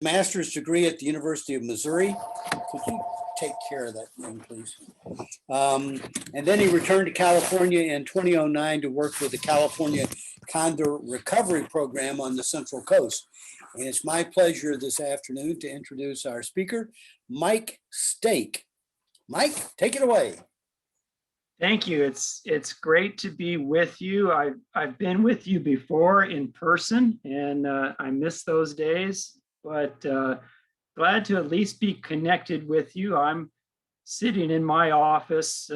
master's degree at the University of Missouri. Could you take care of that thing, please? And then he returned to California in 2009 to work with the California Condor Recovery Program on the Central Coast. And it's my pleasure this afternoon to introduce our speaker, Mike Stake. Mike, take it away. Thank you. It's great to be with you. I've been with you before in person, and I miss those days, but glad to at least be connected with you. I'm sitting in my office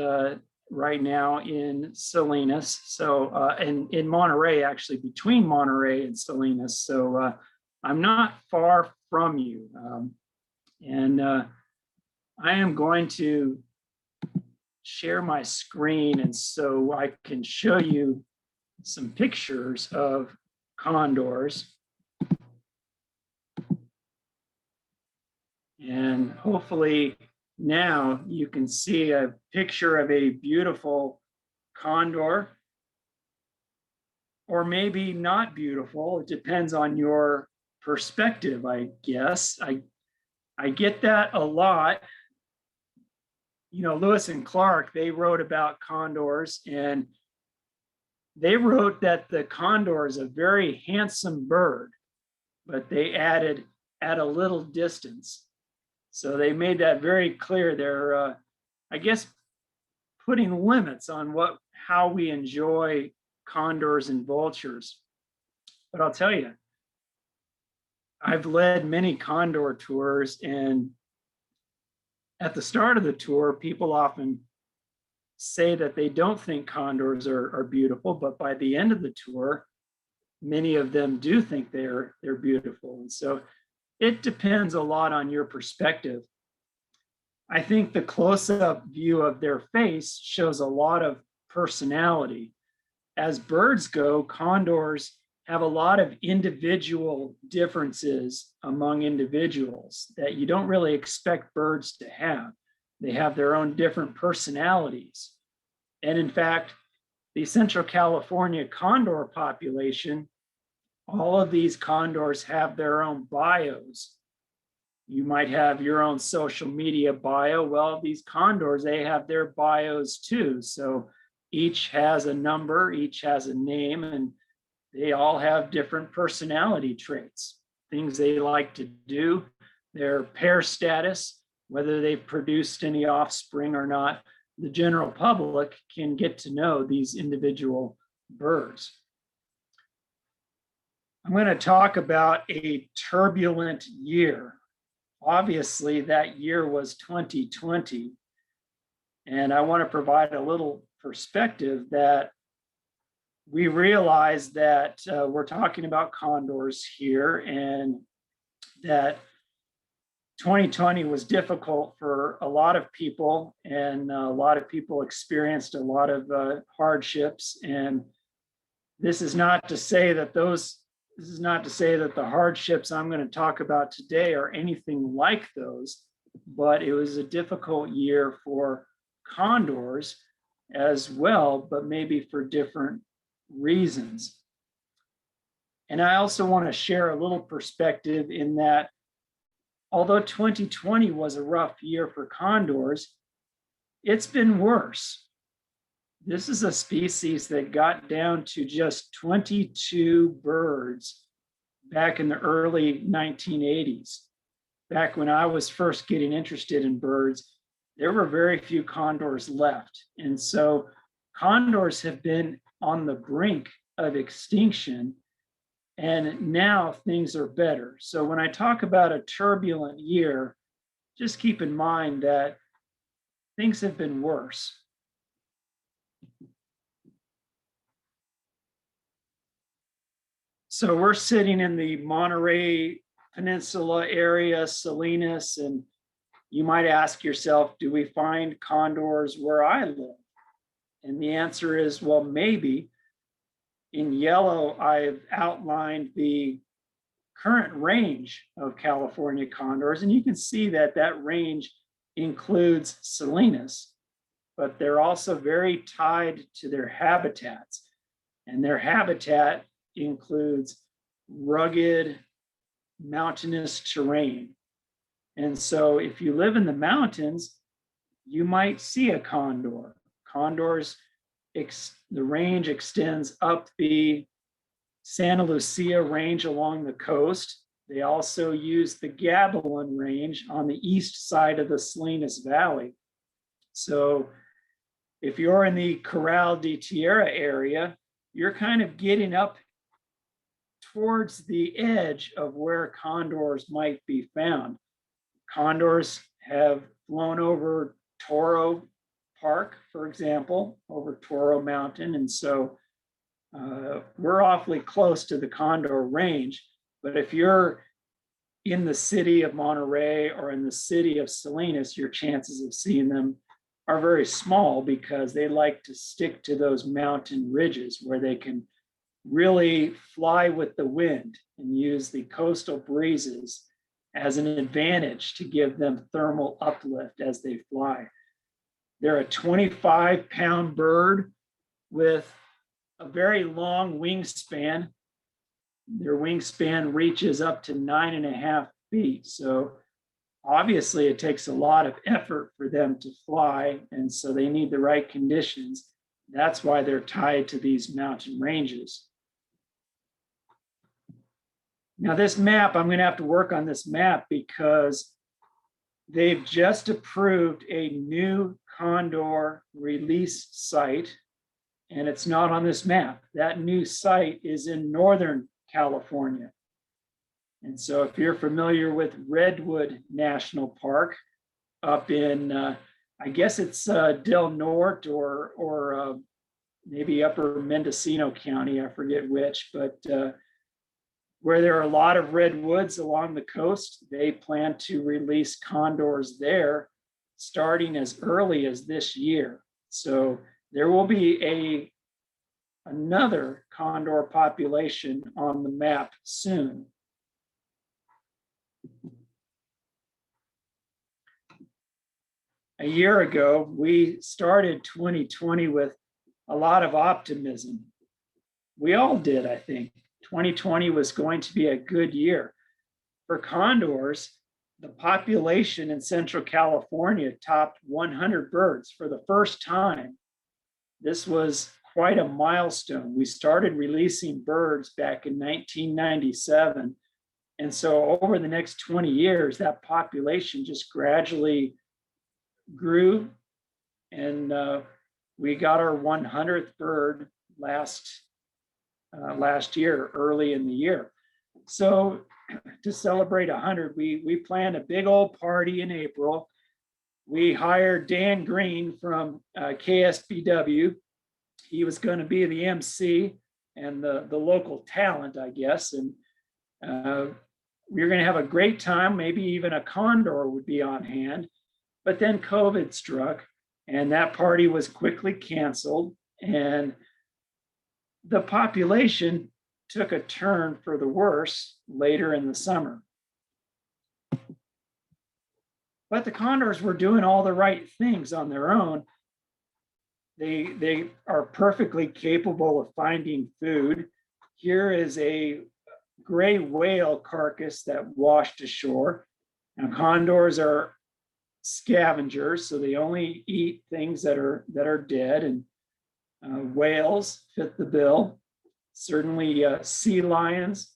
right now in Salinas, so in Monterey, actually between Monterey and Salinas. So I'm not far from you, and I am going to share my screen, and so I can show you some pictures of condors. And hopefully now you can see a picture of a beautiful condor, or maybe not beautiful. It depends on your perspective, I guess. I get that a lot. You know, Lewis and Clark, they wrote about condors, and they wrote that the condor is a very handsome bird, but they added at a little distance. So they made that very clear. They're, I guess, putting limits on how we enjoy condors and vultures. But I'll tell you, I've led many condor tours, and at the start of the tour, people often say that they don't think condors are beautiful, but by the end of the tour, many of them do think they're beautiful. And so it depends a lot on your perspective. I think the close-up view of their face shows a lot of personality. As birds go, condors have a lot of individual differences among individuals that you don't really expect birds to have. They have their own different personalities. And in fact, the Central California condor population, all of these condors have their own bios. You might have your own social media bio. Well, these condors, they have their bios too. So each has a number, each has a name, and they all have different personality traits, things they like to do, their pair status, whether they've produced any offspring or not. The general public can get to know these individual birds. I'm going to talk about a turbulent year. Obviously, that year was 2020. And I want to provide a little perspective that we realize that we're talking about condors here, and that 2020 was difficult for a lot of people, and a lot of people experienced a lot of hardships. And this is not to say that the hardships I'm going to talk about today are anything like those, but it was a difficult year for condors as well, but maybe for different reasons. And I also want to share a little perspective in that although 2020 was a rough year for condors, it's been worse. This is a species that got down to just 22 birds back in the early 1980s. Back when I was first getting interested in birds, there were very few condors left. And so condors have been on the brink of extinction, and now things are better. So when I talk about a turbulent year, just keep in mind that things have been worse. So we're sitting in the Monterey Peninsula area, Salinas, and you might ask yourself, do we find condors where I live? And the answer is, well, maybe. In yellow, I've outlined the current range of California condors, and you can see that that range includes Salinas, but they're also very tied to their habitats. And their habitat includes rugged, mountainous terrain. And so if you live in the mountains, you might see a condor. Condors, the range extends up the Santa Lucia range along the coast. They also use the Gavilan range on the east side of the Salinas Valley. So if you're in the Corral de Tierra area, you're kind of getting up towards the edge of where condors might be found. Condors have flown over Toro Park, for example, over Toro Mountain. And so we're awfully close to the condor range. But if you're in the city of Monterey or in the city of Salinas, your chances of seeing them are very small because they like to stick to those mountain ridges where they can really fly with the wind and use the coastal breezes as an advantage to give them thermal uplift as they fly. They're a 25-pound bird with a very long wingspan. Their wingspan reaches up to 9.5 feet. So obviously it takes a lot of effort for them to fly. And so they need the right conditions. That's why they're tied to these mountain ranges. Now this map, I'm going to have to work on this map because they've just approved a new condor release site, and it's not on this map. That new site is in Northern California. And so if you're familiar with Redwood National Park up in, I guess it's Del Norte or maybe Upper Mendocino County, I forget which, but where there are a lot of redwoods along the coast, they plan to release condors there starting as early as this year. So there will be another condor population on the map soon. A year ago, we started 2020 with a lot of optimism. We all did, I think. 2020 was going to be a good year. For condors, the population in Central California topped 100 birds for the first time. This was quite a milestone. We started releasing birds back in 1997. And so over the next 20 years, that population just gradually grew. And we got our 100th bird last year, early in the year. So to celebrate 100, we planned a big old party in April. We hired Dan Green from KSBW. He was going to be the MC and the local talent, I guess. And we were going to have a great time. Maybe even a condor would be on hand. But then COVID struck, and that party was quickly canceled. And the population took a turn for the worse later in the summer. But the condors were doing all the right things on their own. They are perfectly capable of finding food. Here is a gray whale carcass that washed ashore. Now, condors are scavengers, so they only eat things that are dead, and whales fit the bill. Certainly sea lions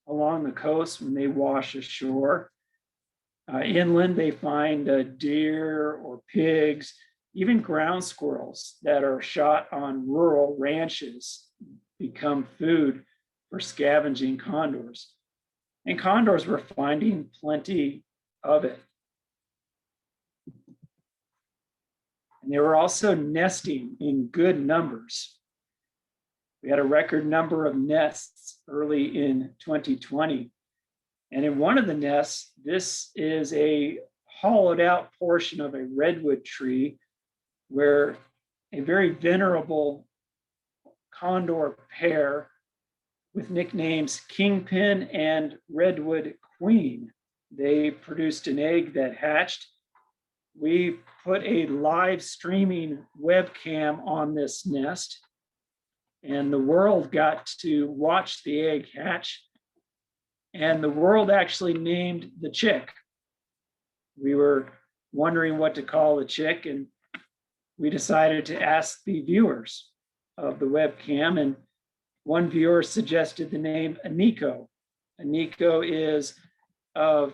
along the coast when they wash ashore. Inland, they find deer or pigs, even ground squirrels that are shot on rural ranches become food for scavenging condors. And condors were finding plenty of it. And they were also nesting in good numbers. We had a record number of nests early in 2020. And in one of the nests, this is a hollowed out portion of a redwood tree where a very venerable condor pair with nicknames Kingpin and Redwood Queen, they produced an egg that hatched. We put a live streaming webcam on this nest, and the world got to watch the egg hatch. And the world actually named the chick. We were wondering what to call the chick, and we decided to ask the viewers of the webcam, and one viewer suggested the name Aniko. Aniko is of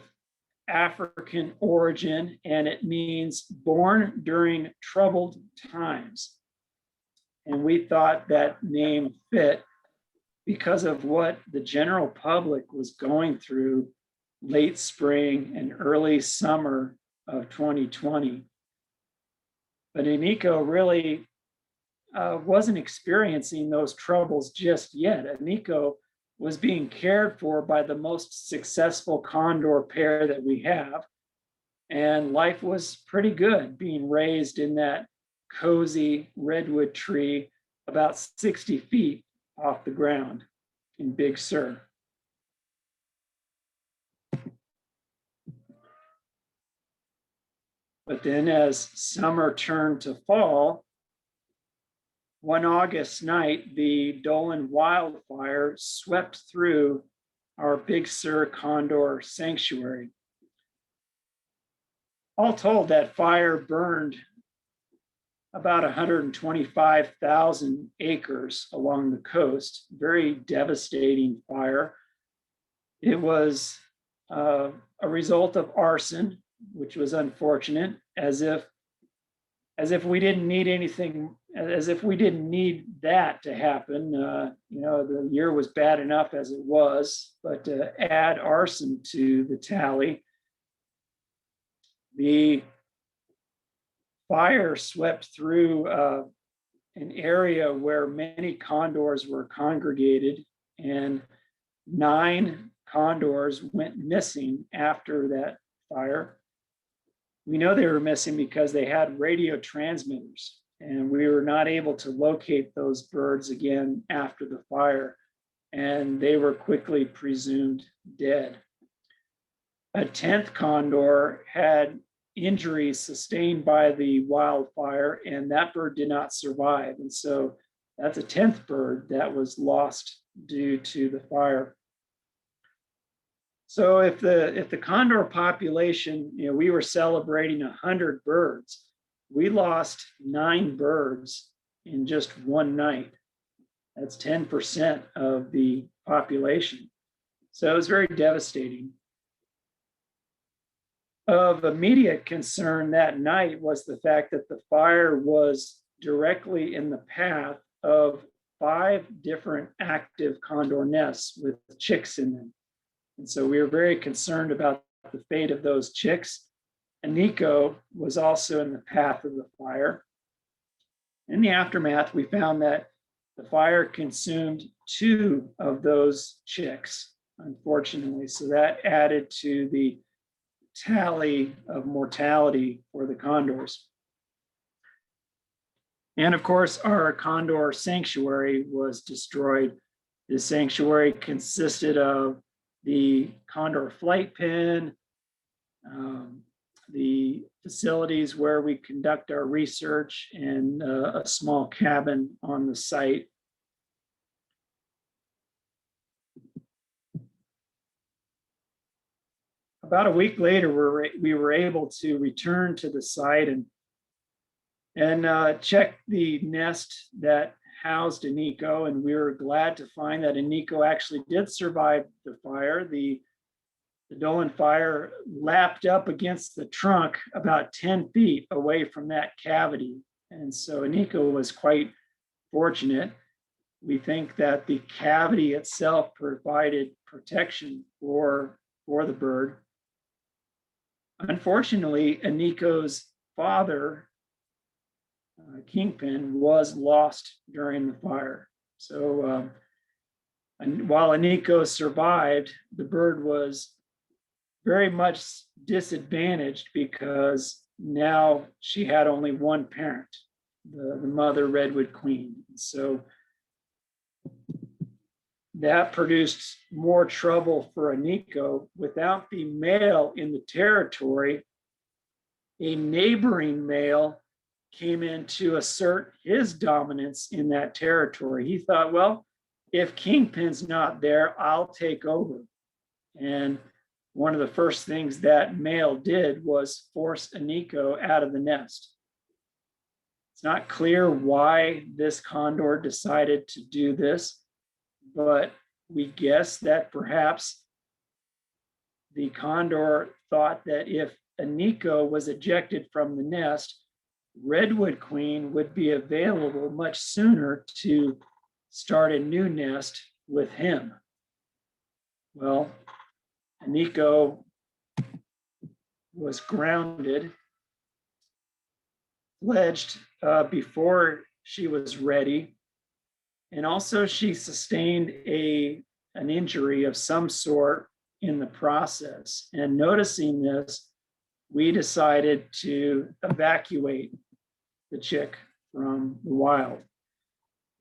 African origin, and it means born during troubled times. And we thought that name fit because of what the general public was going through late spring and early summer of 2020. But Aniko really wasn't experiencing those troubles just yet. Aniko was being cared for by the most successful condor pair that we have. And life was pretty good, being raised in that cozy redwood tree about 60 feet off the ground in Big Sur. But then as summer turned to fall, one August night, the Dolan wildfire swept through our Big Sur Condor sanctuary. All told, that fire burned about 125,000 acres along the coast. Very devastating fire. It was a result of arson, which was unfortunate, as if we didn't need anything, as if we didn't need that to happen. The year was bad enough as it was, but to add arson to the tally, the fire swept through an area where many condors were congregated, and 9 condors went missing after that fire. We know they were missing because they had radio transmitters, and we were not able to locate those birds again after the fire, and they were quickly presumed dead. A 10th condor had injuries sustained by the wildfire, and that bird did not survive. And so that's a 10th bird that was lost due to the fire. So if the condor population, we were celebrating 100 birds, we lost 9 birds in just one night. That's 10% of the population. So it was very devastating. Of immediate concern that night was the fact that the fire was directly in the path of 5 different active condor nests with chicks in them. And so we were very concerned about the fate of those chicks. Aniko was also in the path of the fire. In the aftermath, we found that the fire consumed 2 of those chicks, unfortunately. So that added to the tally of mortality for the condors. And of course, our condor sanctuary was destroyed. The sanctuary consisted of the condor flight pen, the facilities where we conduct our research, and a small cabin on the site. About a week later, we were able to return to the site and check the nest that housed Aniko, and we were glad to find that Aniko actually did survive the fire. The Dolan fire lapped up against the trunk about 10 feet away from that cavity. And so Aniko was quite fortunate. We think that the cavity itself provided protection for the bird. Unfortunately, Aniko's father, Kingpin, was lost during the fire. So and while Aniko survived, the bird was very much disadvantaged because now she had only one parent, the mother redwood queen. So that produced more trouble for Aniko. Without the male in the territory, a neighboring male came in to assert his dominance in that territory. He thought, well, if Kingpin's not there, I'll take over. And one of the first things that male did was force Aniko out of the nest. It's not clear why this condor decided to do this, but we guess that perhaps the condor thought that if Aniko was ejected from the nest, Redwood Queen would be available much sooner to start a new nest with him. Well, Aniko was grounded, fledged before she was ready, and also she sustained an injury of some sort in the process. And noticing this, we decided to evacuate the chick from the wild.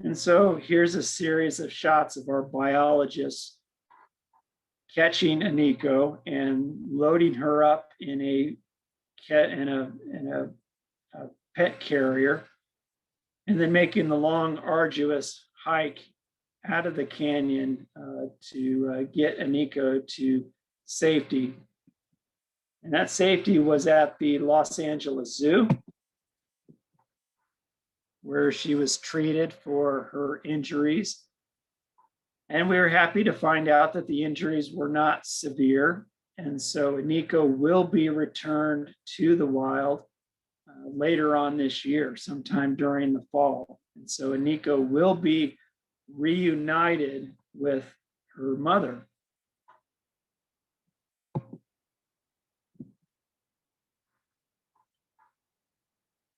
And so here's a series of shots of our biologists catching Aniko and loading her up in a pet carrier, and then making the long, arduous hike out of the canyon to get Aniko to safety. And that safety was at the Los Angeles Zoo, where she was treated for her injuries. And we were happy to find out that the injuries were not severe. And so Aniko will be returned to the wild later on this year, sometime during the fall. And so Aniko will be reunited with her mother.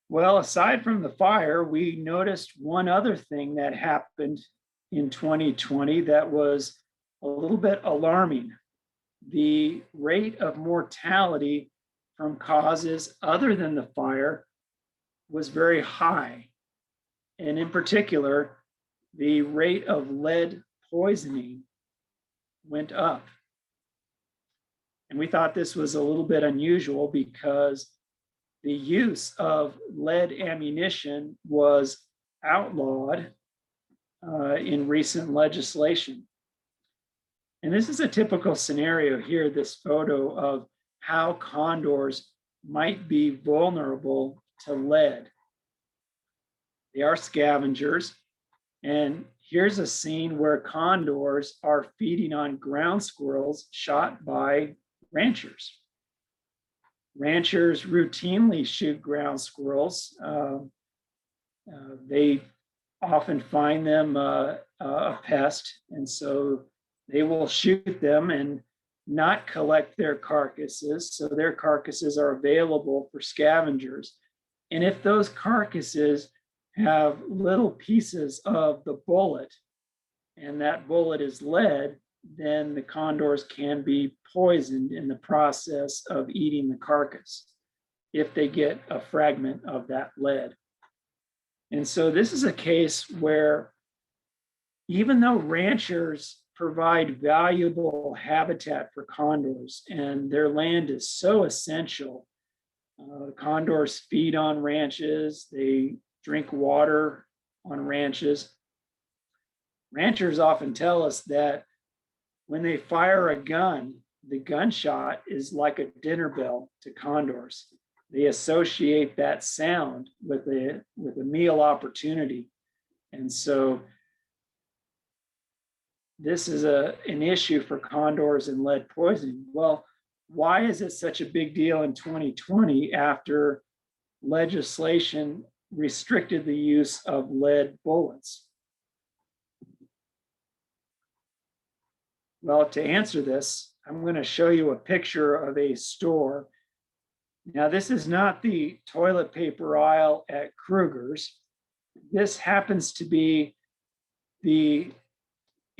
Well, aside from the fire, we noticed one other thing that happened in 2020 that was a little bit alarming. The rate of mortality from causes other than the fire was very high. And in particular, the rate of lead poisoning went up. And we thought this was a little bit unusual because the use of lead ammunition was outlawed in recent legislation. And this is a typical scenario here, this photo of how condors might be vulnerable to lead. They are scavengers. And here's a scene where condors are feeding on ground squirrels shot by ranchers. Ranchers routinely shoot ground squirrels. They often find them a pest, and so they will shoot them and not collect their carcasses. So their carcasses are available for scavengers. And if those carcasses have little pieces of the bullet, and that bullet is lead, then the condors can be poisoned in the process of eating the carcass if they get a fragment of that lead. And so this is a case where even though ranchers provide valuable habitat for condors and their land is so essential, condors feed on ranches, they drink water on ranches. Ranchers often tell us that when they fire a gun, the gunshot is like a dinner bell to condors. They associate that sound with a meal opportunity. And so this is an issue for condors and lead poisoning. Well, why is it such a big deal in 2020 after legislation restricted the use of lead bullets? Well, to answer this, I'm going to show you a picture of a store. Now, this is not the toilet paper aisle at Kruger's. This happens to be the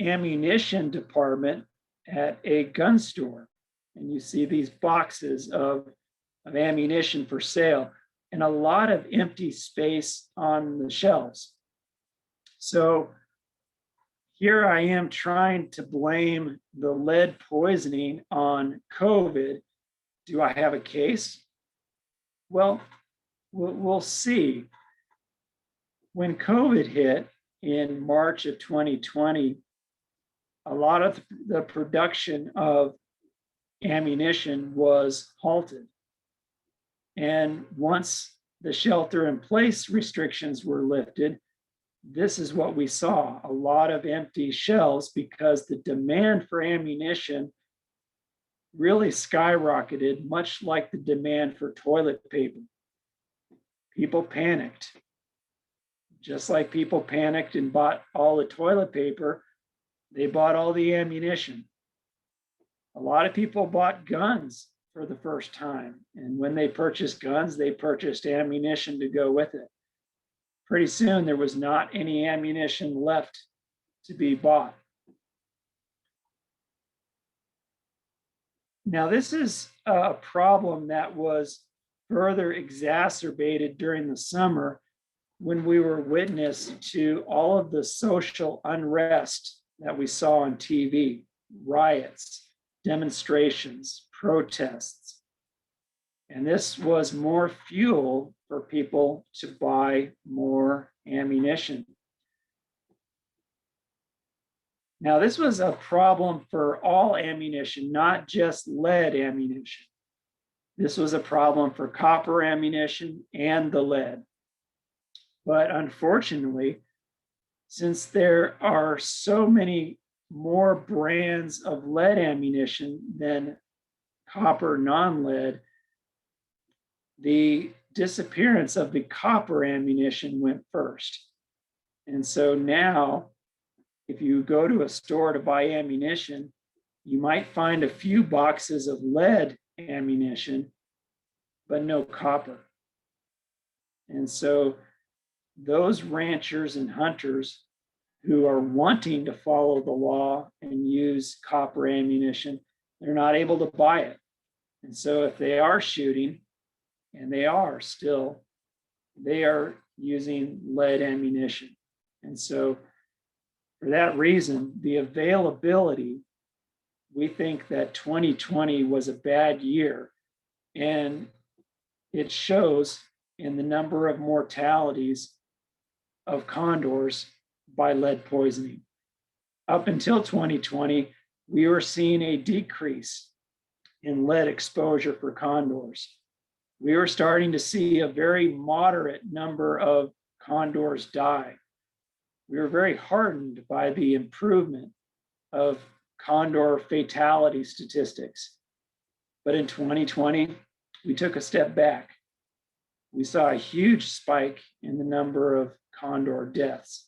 ammunition department at a gun store. And you see these boxes of ammunition for sale and a lot of empty space on the shelves. So here I am trying to blame the lead poisoning on COVID. Do I have a case? Well, we'll see. When COVID hit in March of 2020, a lot of the production of ammunition was halted. And once the shelter in place restrictions were lifted, this is what we saw, a lot of empty shelves because the demand for ammunition really skyrocketed, much like the demand for toilet paper. People panicked. Just like people panicked and bought all the toilet paper, they bought all the ammunition. A lot of people bought guns for the first time. And when they purchased guns, they purchased ammunition to go with it. Pretty soon, there was not any ammunition left to be bought. Now, this is a problem that was further exacerbated during the summer when we were witness to all of the social unrest that we saw on TV, riots, demonstrations, protests. And this was more fuel for people to buy more ammunition. Now, this was a problem for all ammunition, not just lead ammunition. This was a problem for copper ammunition and the lead. But unfortunately, since there are so many more brands of lead ammunition than copper non-lead, the disappearance of the copper ammunition went first. And so now, if you go to a store to buy ammunition, you might find a few boxes of lead ammunition, but no copper. And so those ranchers and hunters who are wanting to follow the law and use copper ammunition, they're not able to buy it. And so if they are shooting, and they are still, they are using lead ammunition. And so for that reason, the availability, we think that 2020 was a bad year. And it shows in the number of mortalities of condors by lead poisoning. Up until 2020, we were seeing a decrease in lead exposure for condors. We were starting to see a very moderate number of condors die. We were very heartened by the improvement of condor fatality statistics. But in 2020, we took a step back. We saw a huge spike in the number of condor deaths.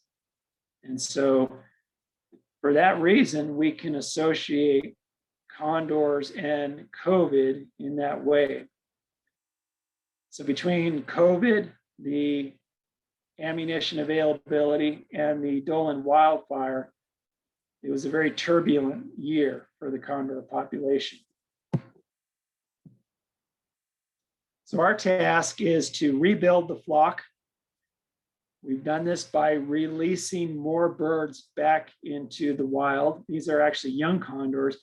And so for that reason, we can associate condors and COVID in that way. So between COVID, the ammunition availability, and the Dolan wildfire, it was a very turbulent year for the condor population. So our task is to rebuild the flock. We've done this by releasing more birds back into the wild. These are actually young condors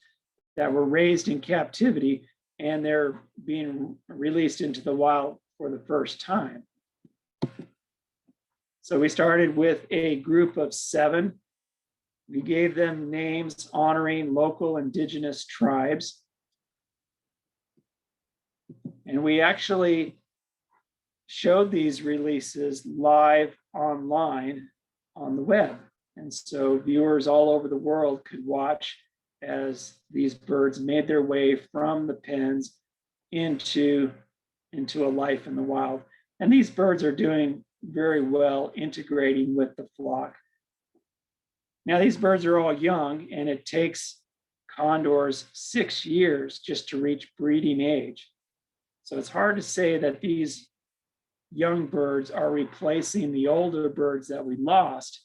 that were raised in captivity, and they're being released into the wild for the first time. So we started with a group of 7. We gave them names honoring local indigenous tribes. And we actually showed these releases live online on the web. And so viewers all over the world could watch as these birds made their way from the pens into a life in the wild. And these birds are doing very well integrating with the flock. Now, these birds are all young, and it takes condors 6 years just to reach breeding age. So it's hard to say that these young birds are replacing the older birds that we lost,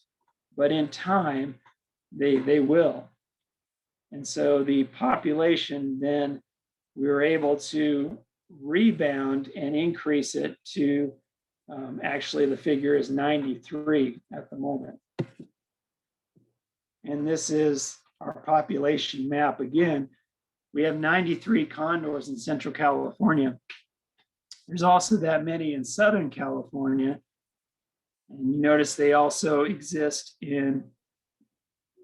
but in time, they will. And so the population then, we were able to rebound and increase it to, actually the figure is 93 at the moment. And this is our population map again. We have 93 condors in Central California. There's also that many in Southern California. And you notice they also exist in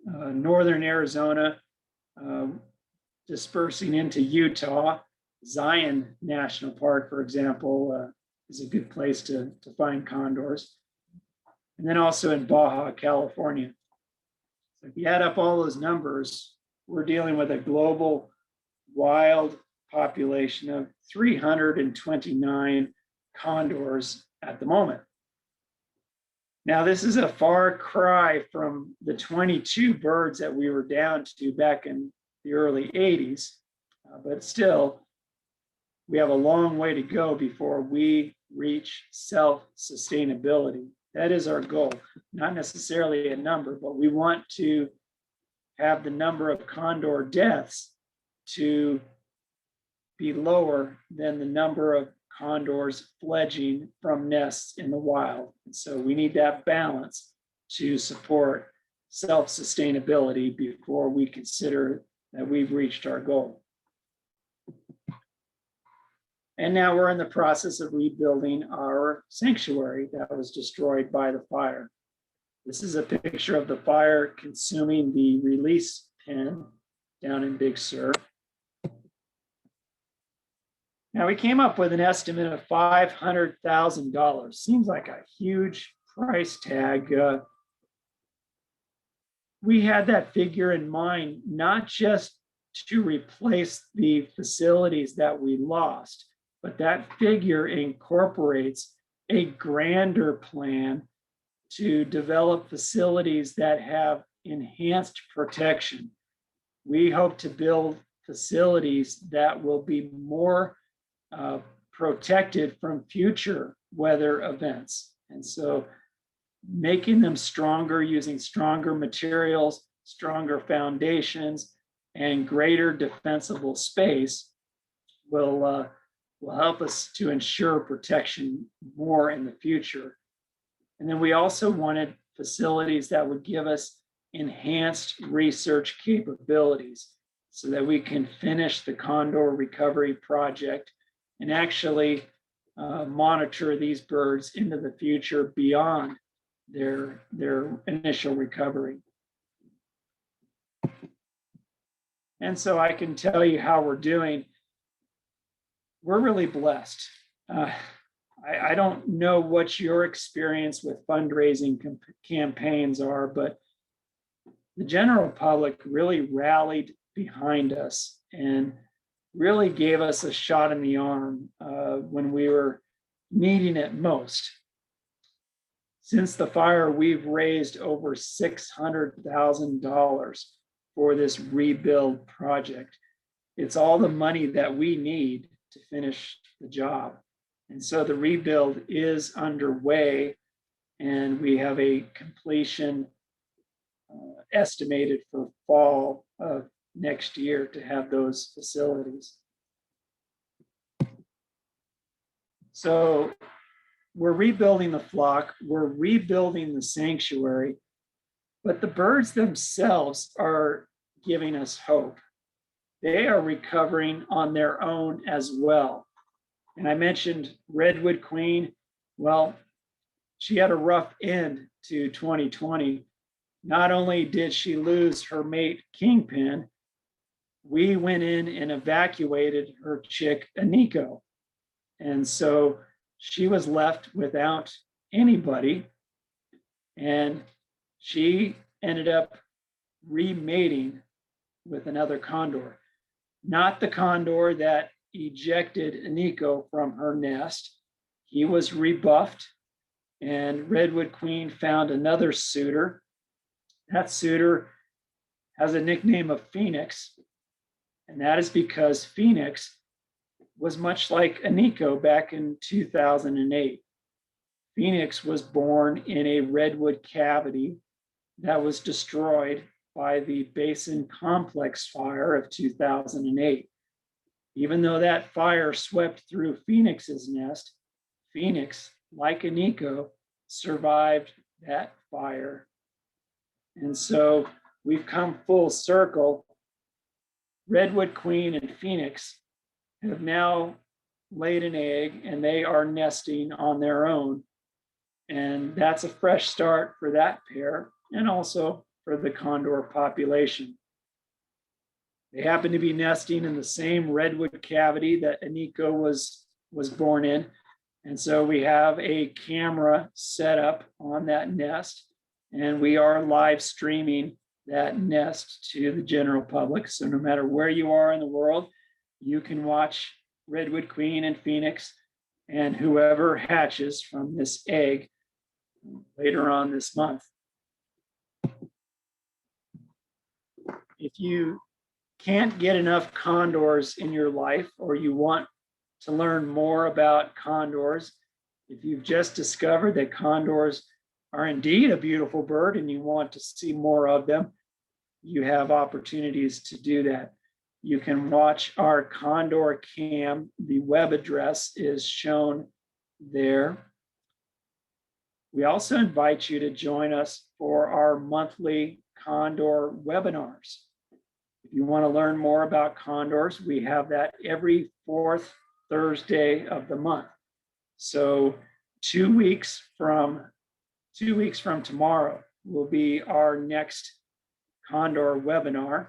Northern Arizona, dispersing into Utah. Zion National Park, for example, is a good place to find condors. And then also in Baja, California. So if you add up all those numbers, we're dealing with a global wild population of 329 condors at the moment. Now, this is a far cry from the 22 birds that we were down to back in the early 80s, but still, we have a long way to go before we reach self-sustainability. That is our goal, not necessarily a number, but we want to have the number of condor deaths to be lower than the number of condors fledging from nests in the wild. And so we need that balance to support self-sustainability before we consider that we've reached our goal. And now we're in the process of rebuilding our sanctuary that was destroyed by the fire. This is a picture of the fire consuming the release pen down in Big Sur. Now we came up with an estimate of $500,000. Seems like a huge price tag. We had that figure in mind, not just to replace the facilities that we lost, but that figure incorporates a grander plan to develop facilities that have enhanced protection. We hope to build facilities that will be more protected from future weather events. And so making them stronger, using stronger materials, stronger foundations, and greater defensible space will help us to ensure protection more in the future. And then we also wanted facilities that would give us enhanced research capabilities so that we can finish the Condor recovery project and actually monitor these birds into the future beyond their initial recovery. And so I can tell you how we're doing. We're really blessed. I don't know what your experience with fundraising campaigns are, but the general public really rallied behind us and really gave us a shot in the arm when we were needing it most. Since the fire, we've raised over $600,000 for this rebuild project. It's all the money that we need to finish the job. And so the rebuild is underway, and we have a completion estimated for fall of next year to have those facilities. So we're rebuilding the flock, we're rebuilding the sanctuary, but the birds themselves are giving us hope. They are recovering on their own as well. And I mentioned Redwood Queen. Well, she had a rough end to 2020. Not only did she lose her mate Kingpin, we went in and evacuated her chick Aniko. And so she was left without anybody. And she ended up remating with another condor. Not the condor that ejected Aniko from her nest. He was rebuffed, and Redwood Queen found another suitor. That suitor has a nickname of Phoenix, and that is because Phoenix was much like Aniko back in 2008. Phoenix was born in a redwood cavity that was destroyed by the Basin Complex fire of 2008. Even though that fire swept through Phoenix's nest, Phoenix, like Aniko, survived that fire. And so we've come full circle. Redwood Queen and Phoenix have now laid an egg, and they are nesting on their own. And that's a fresh start for that pair and also for the condor population. They happen to be nesting in the same redwood cavity that Aniko was born in. And so we have a camera set up on that nest, and we are live streaming that nest to the general public. So no matter where you are in the world, you can watch Redwood Queen and Phoenix and whoever hatches from this egg later on this month. If you can't get enough condors in your life, or you want to learn more about condors, if you've just discovered that condors are indeed a beautiful bird and you want to see more of them, you have opportunities to do that. You can watch our Condor Cam. The web address is shown there. We also invite you to join us for our monthly Condor webinars. If you want to learn more about condors, we have that every fourth Thursday of the month. So 2 weeks from tomorrow will be our next Condor webinar,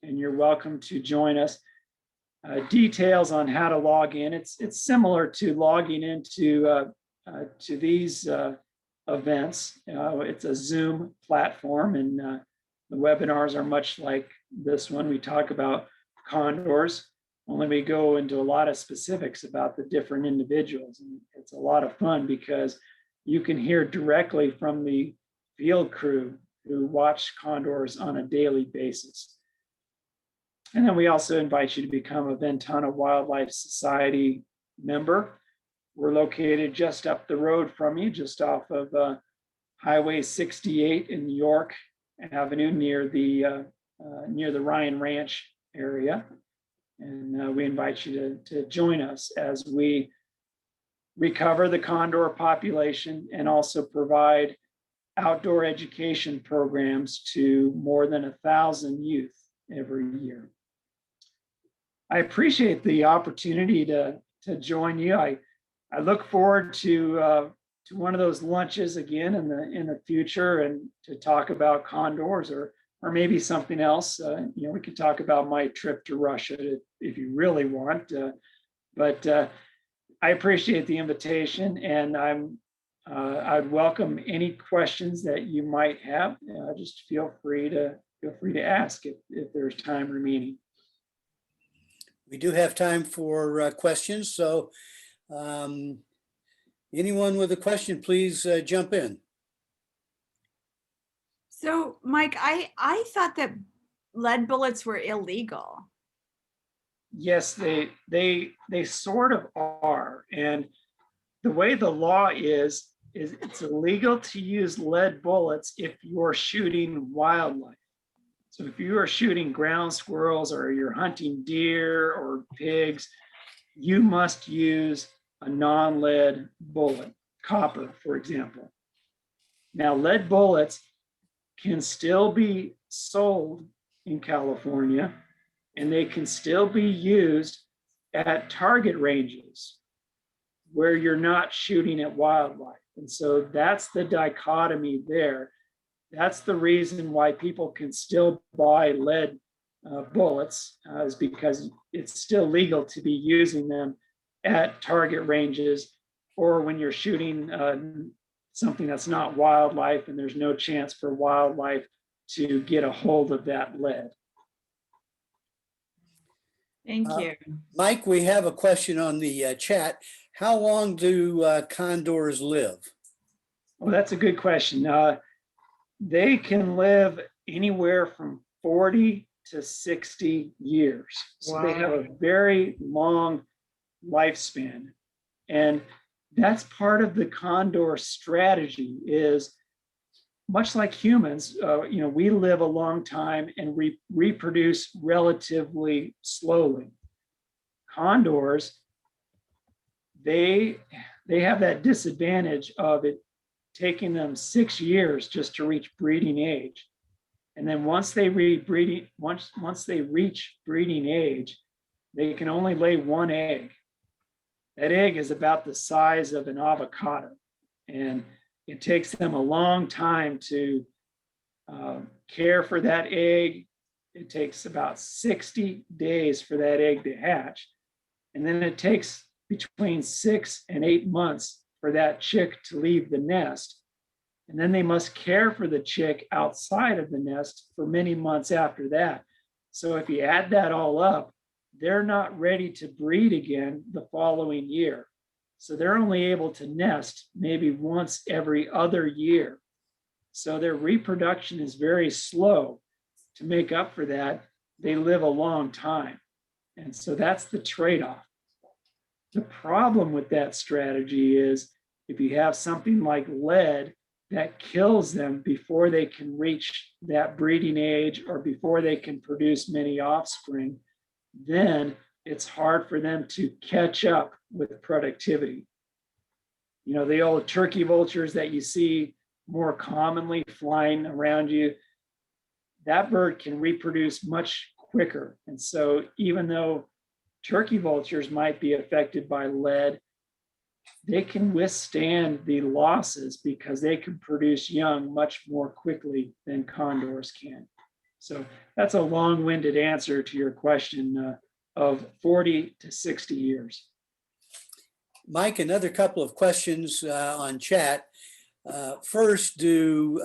and you're welcome to join us. Details on how to log in. It's similar to logging into to these events. It's a Zoom platform, and the webinars are much like this one. We talk about condors, only we go into a lot of specifics about the different individuals. And it's a lot of fun because you can hear directly from the field crew who watch condors on a daily basis. And then we also invite you to become a Ventana Wildlife Society member. We're located just up the road from you, just off of Highway 68 in York Avenue near the Ryan Ranch area. And we invite you to join us as we recover the condor population and also provide outdoor education programs to more than 1,000 youth every year. I appreciate the opportunity to join you. I look forward to one of those lunches again in the future, and to talk about condors or maybe something else. We could talk about my trip to Russia if you really want. But I appreciate the invitation, and I'd welcome any questions that you might have. Just feel free to ask if there's time remaining. We do have time for questions, so anyone with a question, please jump in. So, Mike, I thought that lead bullets were illegal. Yes, they sort of are. And the way the law is it's illegal to use lead bullets if you're shooting wildlife. So if you are shooting ground squirrels or you're hunting deer or pigs, you must use a non-lead bullet, copper, for example. Now, lead bullets can still be sold in California, and they can still be used at target ranges where you're not shooting at wildlife. And so that's the dichotomy there. That's the reason why people can still buy lead bullets, is because it's still legal to be using them at target ranges, or when you're shooting something that's not wildlife and there's no chance for wildlife to get a hold of that lead. Thank you. Mike, we have a question on the chat. How long do condors live? Well, that's a good question. They can live anywhere from 40 to 60 years. So they have a very long lifespan. And that's part of the condor strategy, is much like humans, we live a long time and reproduce relatively slowly. Condors, they have that disadvantage of it taking them 6 years just to reach breeding age. And then once they reach breeding age, they can only lay one egg. That egg is about the size of an avocado. And it takes them a long time to care for that egg, it takes about 60 days for that egg to hatch. And then it takes between 6 and 8 months for that chick to leave the nest. And then they must care for the chick outside of the nest for many months after that. So if you add that all up, they're not ready to breed again the following year. So they're only able to nest maybe once every other year. So their reproduction is very slow. To make up for that, they live a long time. And so that's the trade-off. The problem with that strategy is if you have something like lead that kills them before they can reach that breeding age or before they can produce many offspring, then it's hard for them to catch up with productivity. You know, the old turkey vultures that you see more commonly flying around you, that bird can reproduce much quicker. And so even though turkey vultures might be affected by lead, they can withstand the losses because they can produce young much more quickly than condors can. So that's a long-winded answer to your question of 40 to 60 years. Mike, another couple of questions on chat. First, do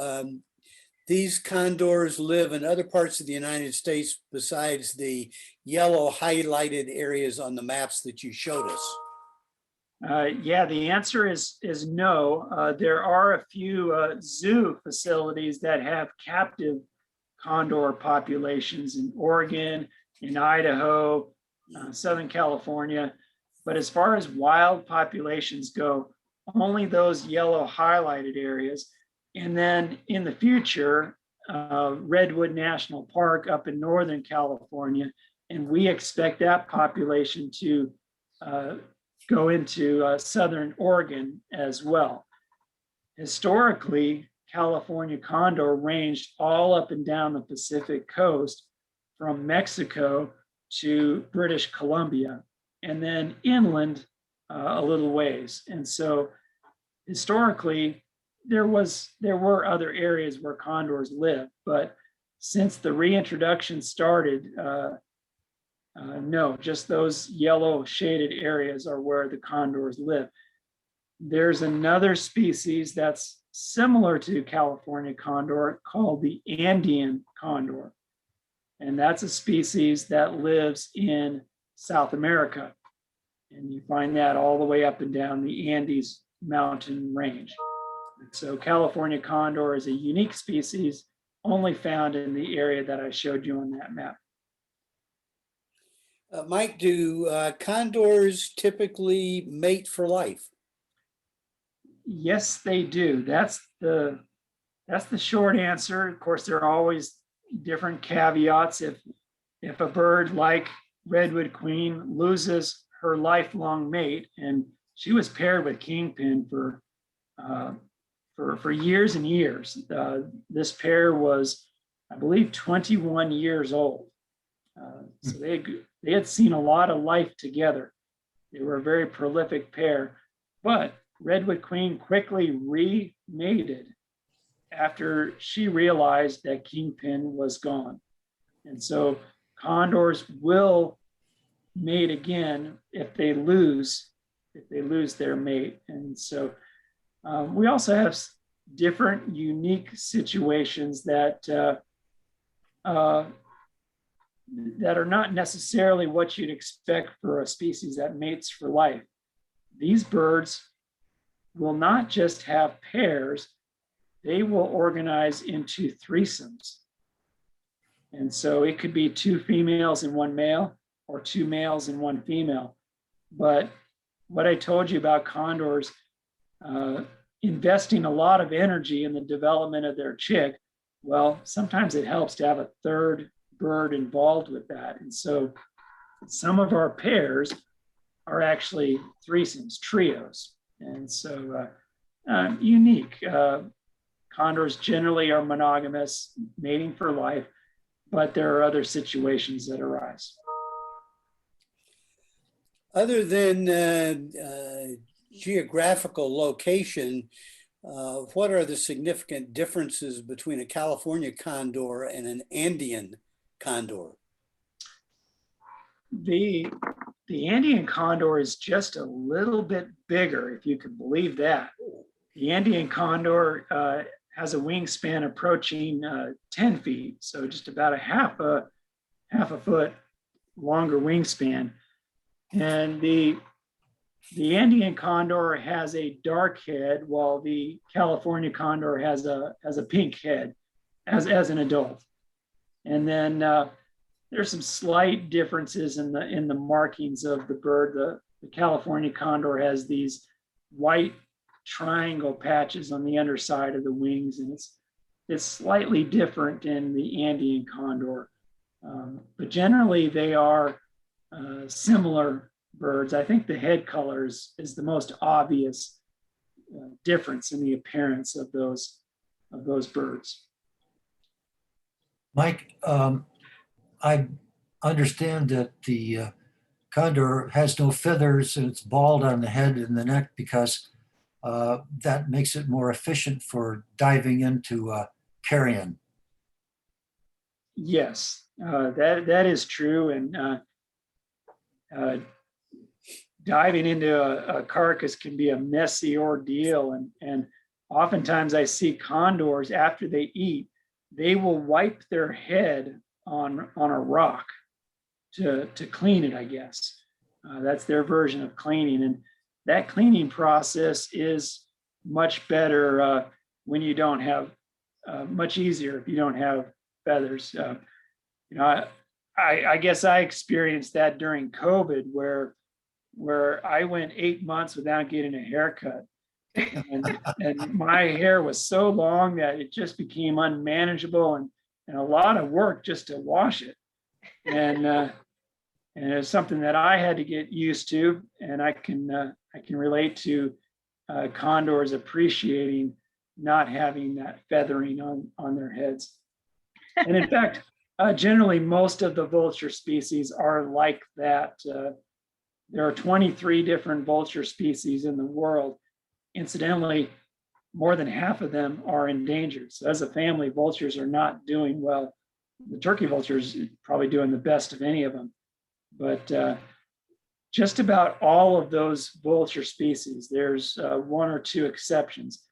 these condors live in other parts of the United States besides the yellow highlighted areas on the maps that you showed us? Yeah, the answer is no. There are a few zoo facilities that have captive condor populations in Oregon, in Idaho, Southern California. But as far as wild populations go, only those yellow highlighted areas. And then in the future, Redwood National Park up in Northern California, and we expect that population to go into Southern Oregon as well. Historically, California condor ranged all up and down the Pacific coast from Mexico to British Columbia, and then inland a little ways. And so historically, there were other areas where condors lived, but since the reintroduction started, no, just those yellow shaded areas are where the condors live. There's another species that's similar to California condor called the Andean condor. And that's a species that lives in South America. And you find that all the way up and down the Andes mountain range. So California condor is a unique species only found in the area that I showed you on that map. Mike, do condors typically mate for life? Yes, they do. That's the short answer. Of course, there are always different caveats. If a bird like Redwood Queen loses her lifelong mate, and she was paired with Kingpin for years and years. This pair was, I believe, 21 years old. So they had seen a lot of life together. They were a very prolific pair, but Redwood Queen quickly remated after she realized that Kingpin was gone. And so condors will mate again if they lose their mate. And so we also have different unique situations that that are not necessarily what you'd expect for a species that mates for life. These birds will not just have pairs, they will organize into threesomes. And so it could be 2 females and 1 male, or 2 males and 1 female. But what I told you about condors investing a lot of energy in the development of their chick, well, sometimes it helps to have a third bird involved with that. And so some of our pairs are actually threesomes, trios. And so unique. Condors generally are monogamous, mating for life, but there are other situations that arise. Other than geographical location, what are the significant differences between a California condor and an Andean condor? The Andean condor is just a little bit bigger, if you can believe that. The Andean condor has a wingspan approaching 10 feet, so just about a half a foot longer wingspan. And the Andean condor has a dark head, while the California condor has a pink head as an adult. And then there's some slight differences in the markings of the bird. The California condor has these white triangle patches on the underside of the wings, and it's slightly different in the Andean condor. But generally they are similar birds. I think the head color is the most obvious difference in the appearance of those birds. Mike, I understand that the condor has no feathers and it's bald on the head and the neck because that makes it more efficient for diving into carrion. Yes, that is true. And diving into a carcass can be a messy ordeal. And oftentimes I see condors, after they eat, they will wipe their head on a rock to clean it, I guess. That's their version of cleaning. And that cleaning process is much better when you don't have, much easier if you don't have feathers. I guess I experienced that during COVID, where I went 8 months without getting a haircut. And my hair was so long that it just became unmanageable and a lot of work just to wash it. And it's something that I had to get used to, and I can relate to condors appreciating not having that feathering on their heads. And in fact, generally most of the vulture species are like that. There are 23 different vulture species in the world. Incidentally, more than half of them are endangered. So as a family, vultures are not doing well. The turkey vulture is probably doing the best of any of them. But just about all of those vulture species, there's one or two exceptions.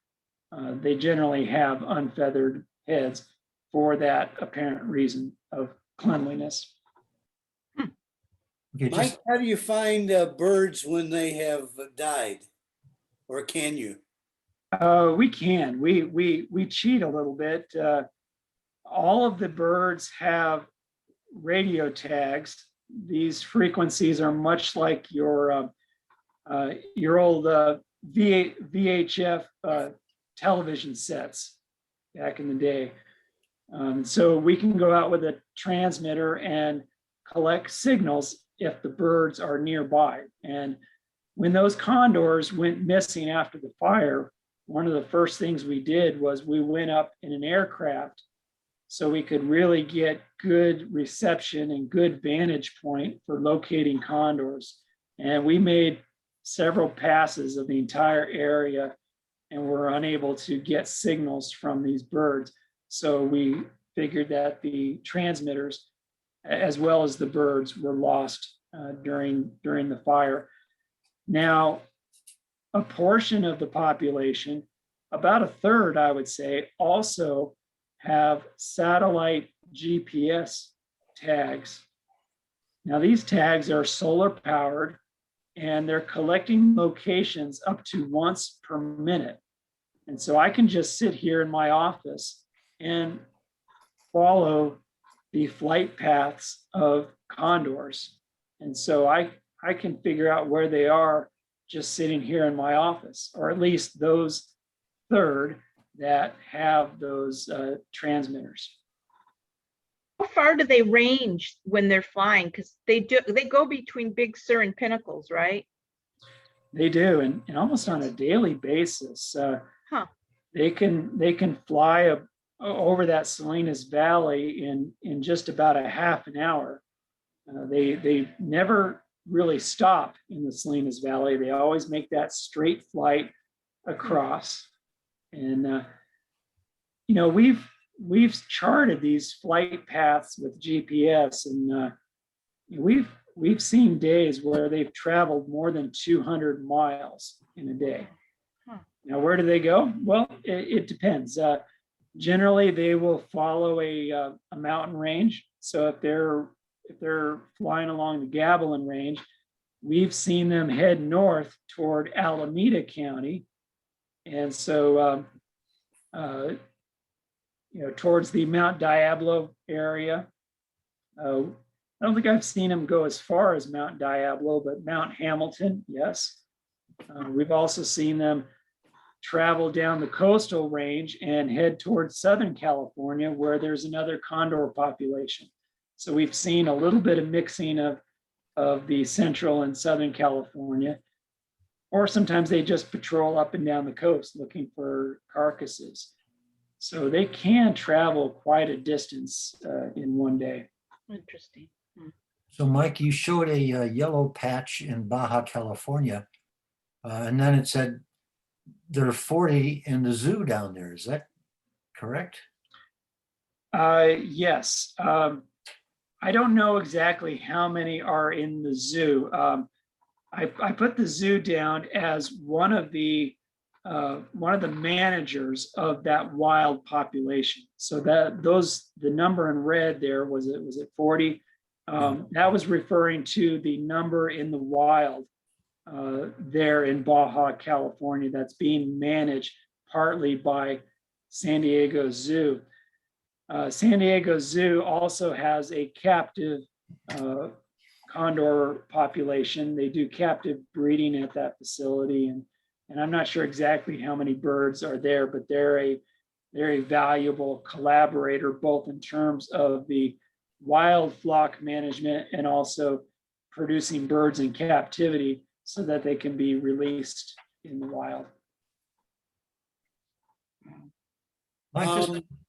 They generally have unfeathered heads for that apparent reason of cleanliness. Okay, Mike, how do you find birds when they have died? Or can you? We can. We cheat a little bit. All of the birds have radio tags. These frequencies are much like your old VHF television sets back in the day. So we can go out with a transmitter and collect signals if the birds are nearby. And when those condors went missing after the fire, one of the first things we did was we went up in an aircraft so we could really get good reception and good vantage point for locating condors. And we made several passes of the entire area and were unable to get signals from these birds. So we figured that the transmitters, as well as the birds, were lost during the fire. Now, a portion of the population, about a third, I would say, also have satellite GPS tags. Now, these tags are solar powered and they're collecting locations up to once per minute. And so I can just sit here in my office and follow the flight paths of condors. And so I can figure out where they are just sitting here in my office, or at least those third that have those transmitters. How far do they range when they're flying? Because they go between Big Sur and Pinnacles, right? They do, and almost on a daily basis. They can fly over that Salinas Valley in just about a half an hour. They never really stop in the Salinas Valley. They always make that straight flight across. And we've we've charted these flight paths with GPS, and we've seen days where they've traveled more than 200 miles in a day. Huh. Now, where do they go? Well, it depends. Generally, they will follow a mountain range. So if they're flying along the Gavilan Range, we've seen them head north toward Alameda County, and so towards the Mount Diablo area. I don't think I've seen them go as far as Mount Diablo, but Mount Hamilton, yes. We've also seen them travel down the coastal range and head towards Southern California, where there's another condor population. So we've seen a little bit of mixing of the Central and Southern California, or sometimes they just patrol up and down the coast looking for carcasses. So they can travel quite a distance in one day. Interesting. So Mike, you showed a yellow patch in Baja California, and then it said there are 40 in the zoo down there. Is that correct? Yes. I don't know exactly how many are in the zoo. I put the zoo down as one of the managers of that wild population. So the number in red there, was it 40? That was referring to the number in the wild there in Baja, California, that's being managed partly by San Diego Zoo. San Diego Zoo also has a captive condor population. They do captive breeding at that facility, and I'm not sure exactly how many birds are there, but they're a valuable collaborator, both in terms of the wild flock management and also producing birds in captivity so that they can be released in the wild.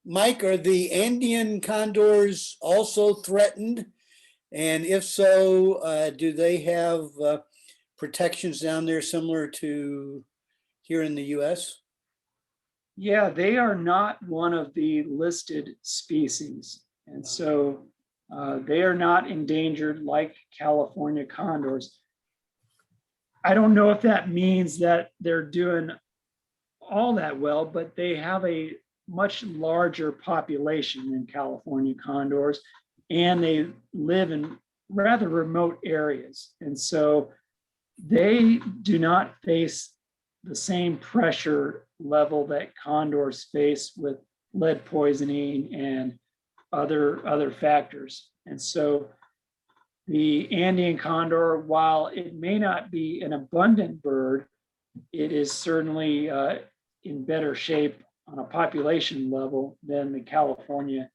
Mike, are the Andean condors also threatened? And if so, do they have protections down there similar to here in the US? Yeah, they are not one of the listed species. And so they are not endangered like California condors. I don't know if that means that they're doing all that well, but they have a much larger population than California condors, and they live in rather remote areas. And so they do not face the same pressure level that condors face with lead poisoning and other factors. And so the Andean condor, while it may not be an abundant bird, it is certainly in better shape on a population level than the California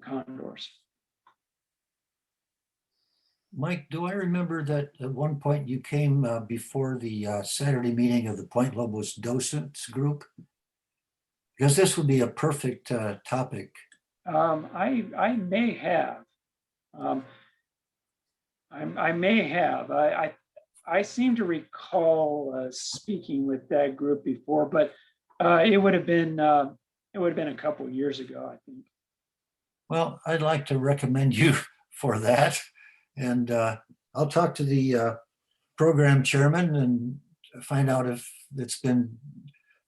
condors. Mike, do I remember that at one point you came before the Saturday meeting of the Point Lobos docents group? Because this would be a perfect topic. I may have. I may have. I seem to recall speaking with that group before, but it would have been a couple of years ago, I think. Well, I'd like to recommend you for that. And I'll talk to the program chairman and find out if it's been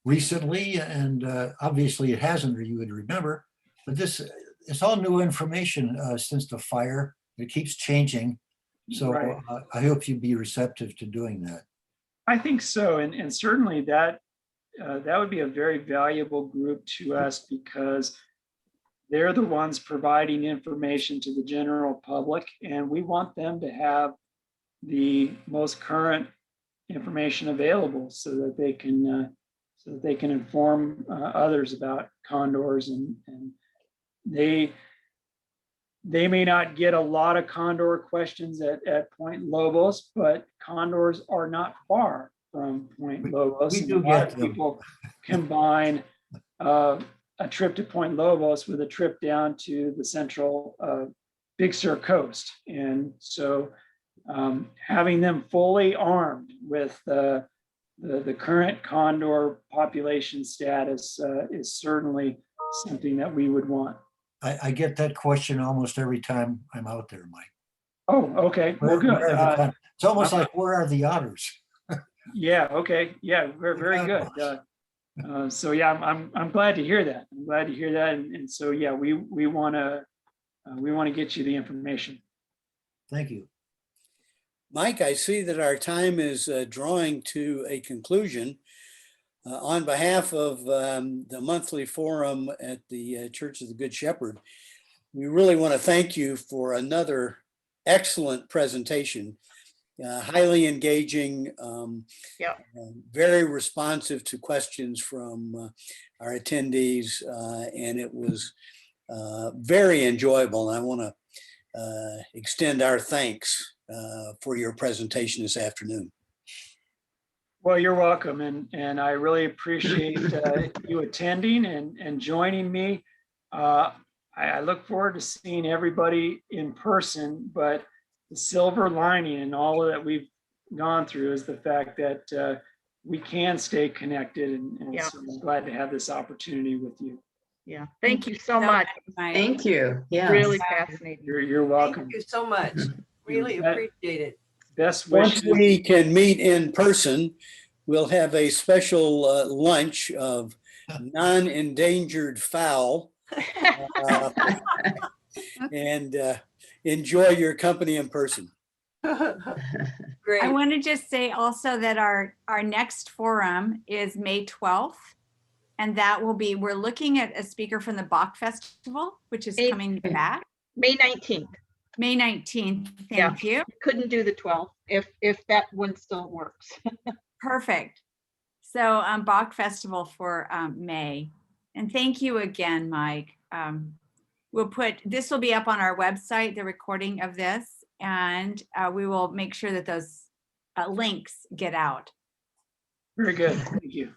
recently. And obviously it hasn't, or you would remember. But it's all new information since the fire. It keeps changing. So Right. I hope you'd be receptive to doing that. I think so. And certainly that would be a very valuable group to us, because they're the ones providing information to the general public, and we want them to have the most current information available so that they can inform others about condors, and they may not get a lot of condor questions at Point Lobos, but condors are not far from Point Lobos. We And do a lot get of them. people combine a trip to Point Lobos with a trip down to the central Big Sur coast. And so having them fully armed with the current condor population status is certainly something that we would want. I get that question almost every time I'm out there, Mike. Oh, okay, well, good. Where are the It's almost like, where are the otters? Yeah, okay, yeah, very good. So yeah, I'm glad to hear that. I'm glad to hear that. And so, yeah, we want to get you the information. Thank you. Mike, I see that our time is drawing to a conclusion. On behalf of the monthly forum at the Church of the Good Shepherd, we really want to thank you for another excellent presentation, highly engaging, very responsive to questions from our attendees, and it was very enjoyable. And I want to extend our thanks for your presentation this afternoon. Well, you're welcome. And I really appreciate you attending and joining me. I look forward to seeing everybody in person, but the silver lining in all that we've gone through is the fact that we can stay connected. And so I'm glad to have this opportunity with you. Yeah, thank you so much. Mike. Thank you. Yeah. Really fascinating. You're welcome. Thank you so much. Really appreciate it. Best Once wishes. we can meet in person, we'll have a special lunch of non-endangered fowl and enjoy your company in person. Great. I want to just say also that our next forum is May 12th. And that will be, we're looking at a speaker from the Bach Festival, which is coming back. May 19th. May 19th. Yeah. Thank you. Couldn't do the 12th if that one still works. Perfect. So Bach Festival for May. And thank you again, Mike. This will be up on our website, the recording of this, and we will make sure that those links get out. Very good. Thank you.